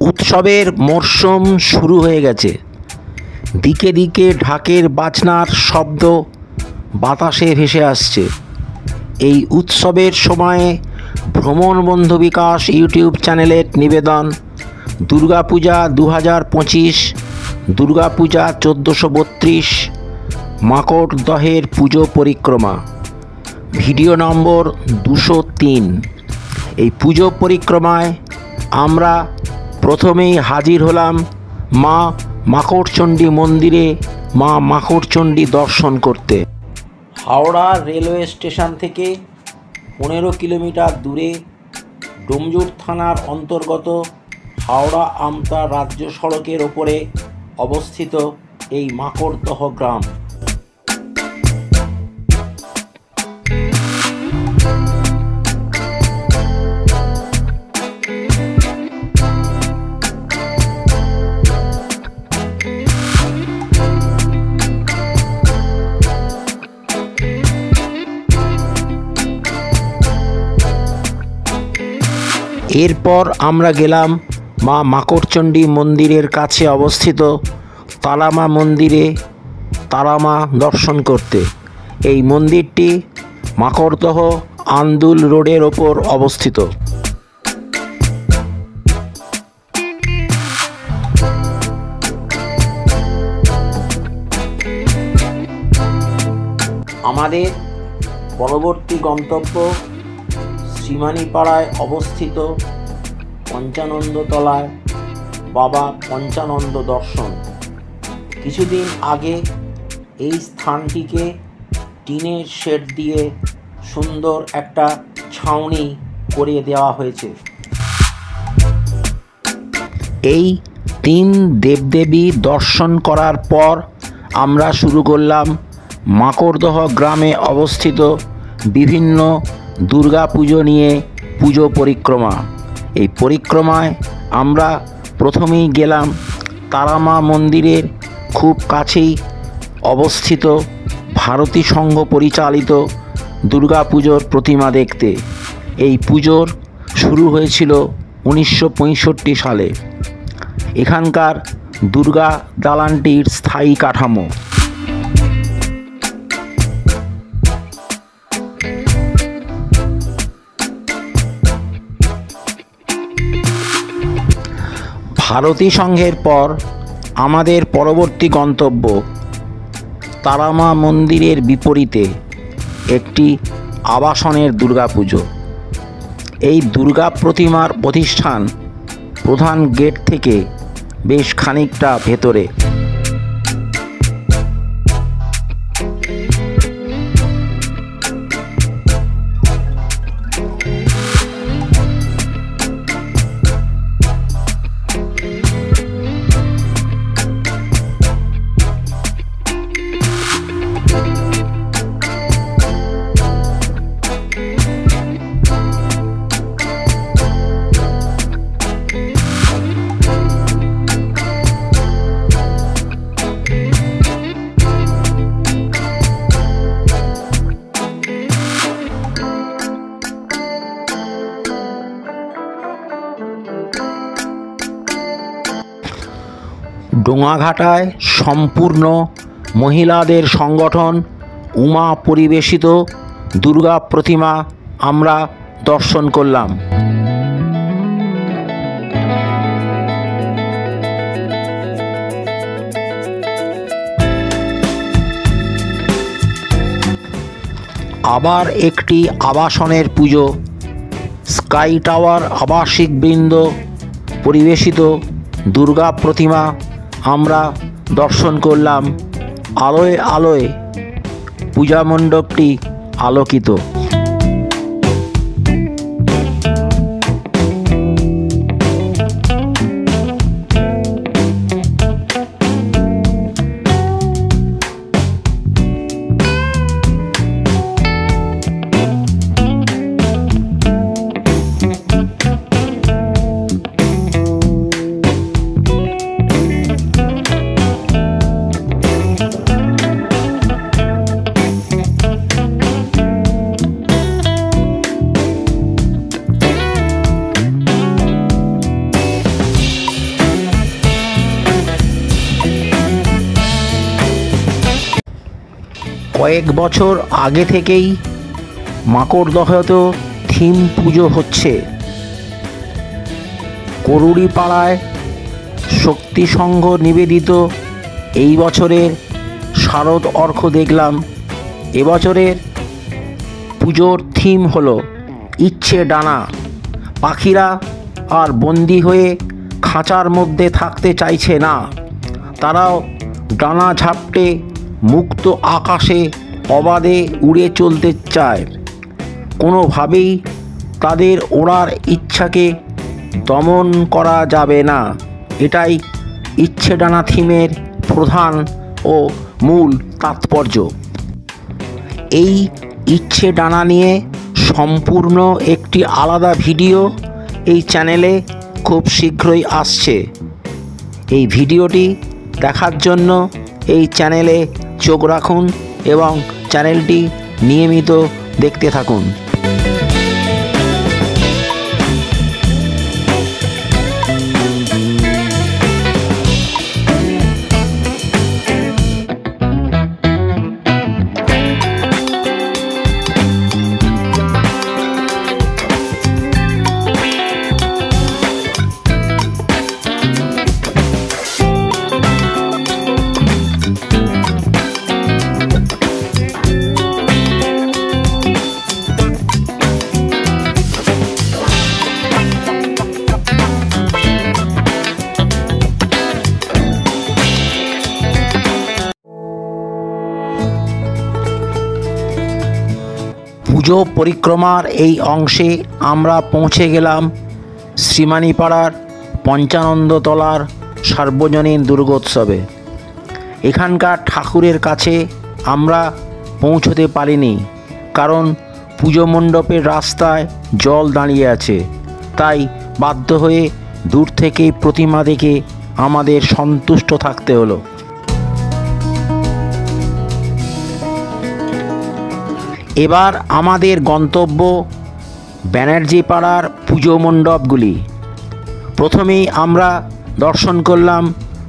উৎসবের মরশুম শুরু হয়ে গেছে। দিকে দিকে ঢাকের বাজনার শব্দ বাতাসে ভেসে আসছে। এই উৎসবের সময়ে ভ্রমণ বন্ধু বিকাশ ইউটিউব চ্যানেলের নিবেদন দুর্গাপূজা 2025, দুর্গাপূজা 1432, মাকড়দহের পুজো পরিক্রমা, ভিডিও নম্বর 203। এই পুজো পরিক্রমায় আমরা প্রথমেই হাজির হলাম মা মাকড়চণ্ডী মন্দিরে মা মাকড়চণ্ডী দর্শন করতে। হাওড়া রেলওয়ে স্টেশন থেকে 15 কিলোমিটার দূরে ডোমজুড় থানার অন্তর্গত হাওড়া আমতা রাজ্য সড়কের ওপরে অবস্থিত এই মাকড়দহ গ্রাম। এরপর আমরা গেলাম মা মাকড়চণ্ডী মন্দিরের কাছে অবস্থিত তারামা মন্দিরে তারামা দর্শন করতে। এই মন্দিরটি মাকড়দহ আন্দুল রোডের ওপর অবস্থিত। আমাদের পরবর্তী গন্তব্য শ্রীমানীপাড়ায় অবস্থিত পঞ্চানন্দতলায় বাবা পঞ্চানন্দ দর্শন। কিছুদিন আগে এই স্থানটিকে টিনের শেড দিয়ে সুন্দর একটা ছাউনি করে দেওয়া হয়েছে। এই 3 দেবদেবী দর্শন করার পর আমরা শুরু করলাম মাকড়দহ গ্রামে অবস্থিত বিভিন্ন দুর্গা পুজো নিয়ে পুজো পরিক্রমা। এই পরিক্রমায় আমরা প্রথমেই গেলাম তারামা মন্দিরের খুব কাছেই অবস্থিত ভারতী সংঘ পরিচালিত দুর্গা পুজোর প্রতিমা দেখতে। এই পুজোর শুরু হয়েছিল 1965 সালে। এখানকার দুর্গা দালানটির স্থায়ী কাঠামো। ভারতী সংঘের পর আমাদের পরবর্তী গন্তব্য তারামা মন্দিরের বিপরীতে একটি আবাসনের দুর্গাপুজো। এই দুর্গা প্রতিমার প্রতিষ্ঠান প্রধান গেট থেকে বেশ খানিকটা ভেতরে। ডোঙাঘাটায় সম্পূর্ণ মহিলাদের সংগঠন উমা পরিবেশিত দুর্গা প্রতিমা আমরা দর্শন করলাম। আবার একটি আবাসনের পুজো স্কাই টাওয়ার আবাসিক বৃন্দ পরিবেশিত দুর্গা প্রতিমা আমরা দর্শন করলাম। আলোয় আলোয় পূজা মণ্ডপটি আলোকিত। কয়েক বছর আগে থেকেই মাকড়দহত থিম পুজো হচ্ছে। করুড়িপাড়ায় শক্তি সংঘ নিবেদিত এই বছরের শারদ অর্ঘ্য দেখলাম। এবছরের পুজোর থিম হলো ইচ্ছে ডানা। পাখিরা আর বন্দি হয়ে খাঁচার মধ্যে থাকতে চাইছে না, তারাও ডানা ঝাপটে মুক্ত আকাশে অবাধে উড়ে চলতে চায়। কোনোভাবেই তাদের ওড়ার ইচ্ছাকে দমন করা যাবে না। এটাই ইচ্ছে ডানা থিমের প্রধান ও মূল তাৎপর্য। এই ইচ্ছে ডানা নিয়ে সম্পূর্ণ একটি আলাদা ভিডিও এই চ্যানেলে খুব শীঘ্রই আসছে। এই ভিডিওটি দেখার জন্য এই চ্যানেলে চোখ রাখুন এবং চ্যানেলটি নিয়মিত দেখতে থাকুন। পুজো পরিক্রমার এই অংশে আমরা পৌঁছে গেলাম শ্রীমানীপাড়ার পঞ্চানন্দতলার সার্বজনীন দুর্গোৎসবে। এখানকার ঠাকুরের কাছে আমরা পৌঁছতে পারিনি, কারণ পুজো মণ্ডপের রাস্তায় জল দাঁড়িয়ে আছে। তাই বাধ্য হয়ে দূর থেকেই প্রতিমা দেখে আমাদের সন্তুষ্ট থাকতে হলো। এবার আমাদের গন্তব্য ব্যানার্জি পাড়ার পুজো মণ্ডপগুলি। প্রথমেই আমরা দর্শন করলাম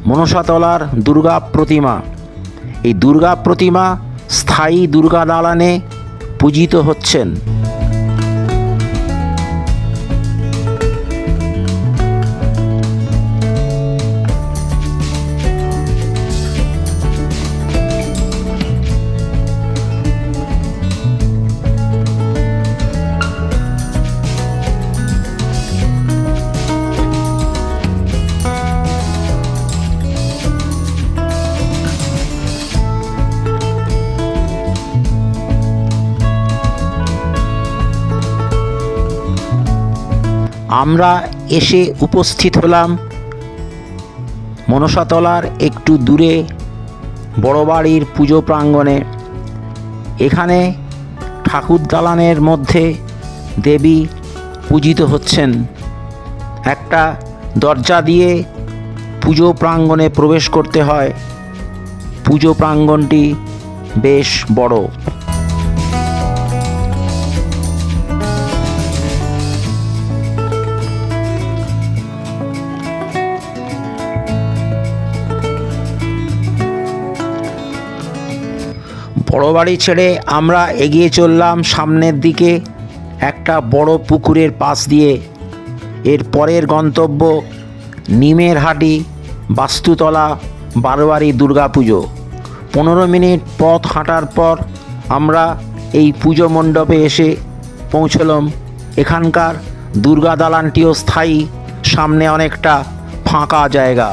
মনসাতলার দুর্গা প্রতিমা। এই দুর্গা প্রতিমা স্থায়ী দুর্গা দালানে পূজিত হচ্ছেন। আমরা এসে উপস্থিত হলাম মনসাতলার একটু দূরে বড় বাড়ির পুজো প্রাঙ্গণে। এখানে ঠাকুর দালানের মধ্যে দেবী পূজিত হচ্ছেন। একটা দরজা দিয়ে পুজো প্রাঙ্গণে প্রবেশ করতে হয়। পুজো প্রাঙ্গণটি বেশ বড়। বড় বাড়ি ছেড়ে আমরা এগিয়ে চললাম সামনের দিকে একটা বড় পুকুরের পাশ দিয়ে। এর পরের গন্তব্য নিমের হাটি বাস্তুতলা বারোয়ারি দুর্গা পুজো। 15 মিনিট পথ হাঁটার পর আমরা এই পুজো মণ্ডপে এসে পৌঁছলাম। এখানকার দুর্গা দালানটিও স্থায়ী, সামনে অনেকটা ফাঁকা জায়গা।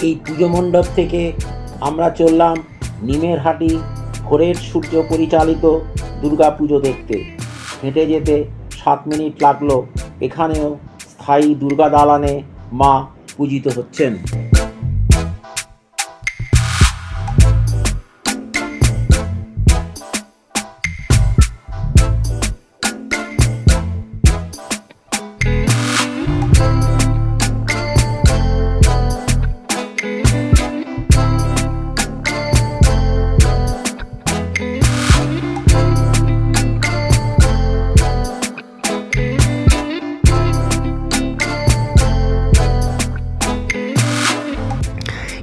এই পুজো মণ্ডপ থেকে আমরা চললাম নিমের হাটি ভোরের সূর্য পরিচালিত দুর্গা পুজো দেখতে। হেঁটে যেতে 7 মিনিট লাগলো। এখানেও স্থায়ী দুর্গা দালানে মা পূজিত হচ্ছেন।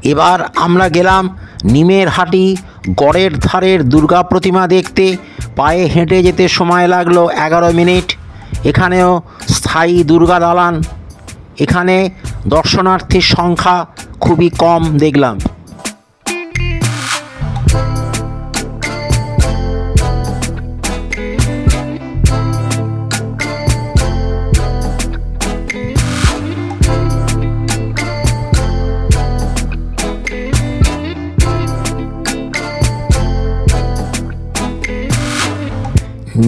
এবার আমরা গেলাম নিমের হাটি গড়ের ধারের দুর্গা প্রতিমা দেখতে। পায়ে হেঁটে যেতে সময় লাগলো 11 মিনিট। এখানেও স্থায়ী দুর্গা দালান। এখানে দর্শনার্থীর সংখ্যা খুবই কম দেখলাম।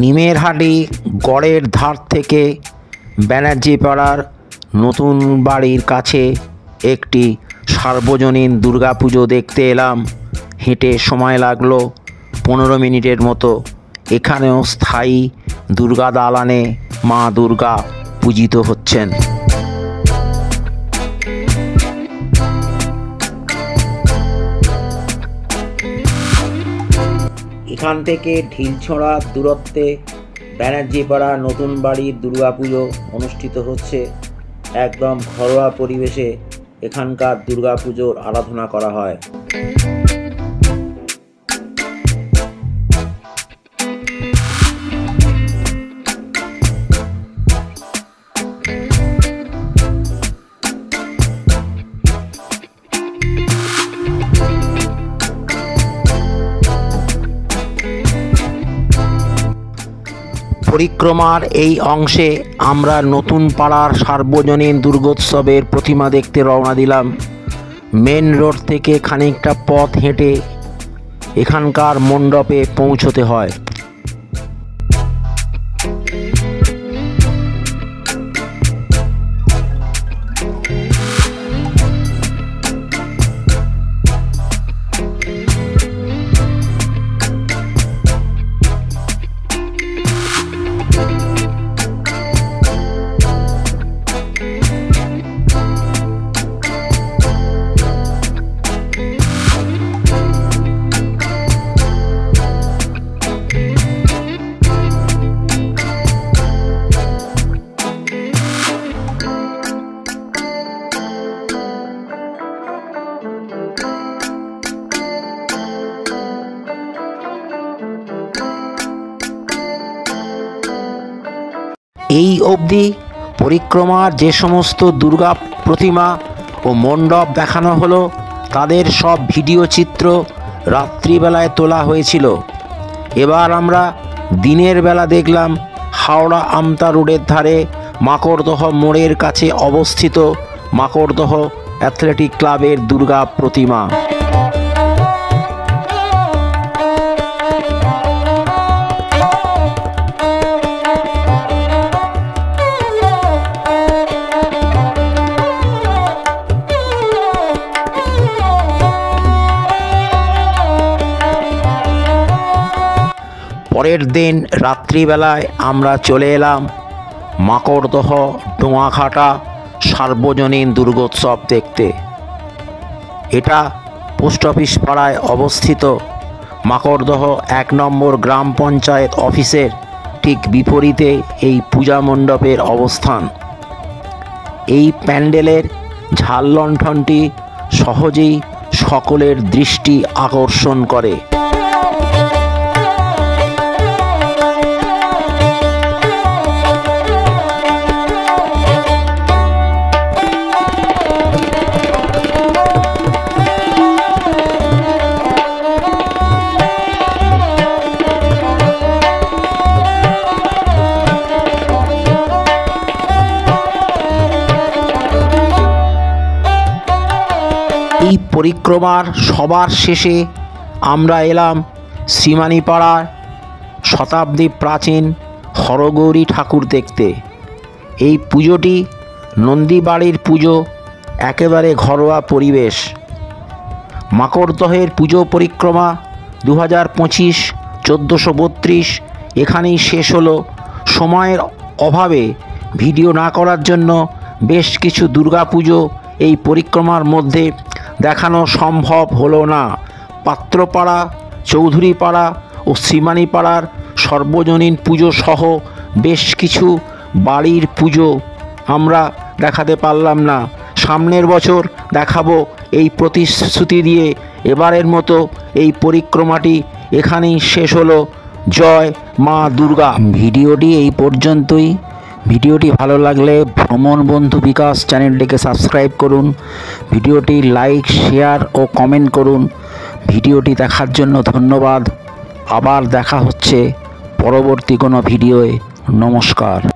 নিমের হাটি গড়ের ধার থেকে ব্যানার্জি পাড়ার নতুন বাড়ির কাছে একটি সার্বজনীন দুর্গাপুজো দেখতে এলাম। হেঁটে সময় লাগলো 15 মিনিটের মতো। এখানেও স্থায়ী দুর্গা দালানে মা দুর্গা পূজিত হচ্ছেন। এখান থেকে ঢিলছড়া দূরত্বে ব্যানার্জিপাড়া নতুন বাড়ির দুর্গাপুজো অনুষ্ঠিত হচ্ছে। একদম ঘরোয়া পরিবেশে এখানকার দুর্গাপুজোর আরাধনা করা হয়। পরিক্রমার এই অংশে আমরা নতুন পাড়ার সার্বজনীন দুর্গোৎসবের প্রতিমা দেখতে রওনা দিলাম। মেন রোড থেকে খানিকটা পথ হেঁটে এখানকার মণ্ডপে পৌঁছতে হয়। এই অবধি পরিক্রমার যে সমস্ত দুর্গা প্রতিমা ও মণ্ডপ দেখানো হলো তাদের সব ভিডিও চিত্র রাত্রিবেলায় তোলা হয়েছিল। এবার আমরা দিনের বেলা দেখলাম হাওড়া আমতা রোডের ধারে মাকড়দহ মোড়ের কাছে অবস্থিত মাকড়দহ অ্যাথলেটিক ক্লাবের দুর্গা প্রতিমা। পরের দিন রাত্রিবেলায় আমরা চলে এলাম মাকড়দহ ডোঙাঘাটা সার্বজনীন দুর্গোৎসব দেখতে। এটা পোস্ট অফিস পাড়ায় অবস্থিত। মাকড়দহ 1 নম্বর গ্রাম পঞ্চায়েত অফিসের ঠিক বিপরীতে এই পূজা মণ্ডপের অবস্থান। এই প্যান্ডেলের ঝাল লণ্ঠনটি সহজেই সকলের দৃষ্টি আকর্ষণ করে। এই পরিক্রমার সবার শেষে আমরা এলাম শ্রীমানীপাড়ার শতাব্দী প্রাচীন হরগৌরী ঠাকুর দেখতে। এই পুজোটি নন্দীবাড়ির পুজো, একেবারে ঘরোয়া পরিবেশ। মাকড়দহের পুজো পরিক্রমা 2025 1432 এখানেই শেষ হলো। সময়ের অভাবে ভিডিও না করার জন্য বেশ কিছু দুর্গাপুজো এই পরিক্রমার মধ্যে দেখানো সম্ভব হলো না। পাত্রপাড়া, চৌধুরীপাড়া ও শ্রীমানীপাড়ার সর্বজনীন পুজো সহ বেশ কিছু বাড়ির পুজো আমরা দেখাতে পারলাম না। সামনের বছর দেখাবো এই প্রতিশ্রুতি দিয়ে এবারের মতো এই পরিক্রমাটি এখানেই শেষ হলো। জয় মা দুর্গা। ভিডিওটি এই পর্যন্তই। ভিডিওটি ভালো লাগলে ভ্রমণ বন্ধু বিকাশ চ্যানেলটিকে সাবস্ক্রাইব করুন, ভিডিওটি লাইক, শেয়ার ও কমেন্ট করুন। ভিডিওটি দেখার জন্য ধন্যবাদ। আবার দেখা হচ্ছে পরবর্তী কোনো ভিডিওয়ে। নমস্কার।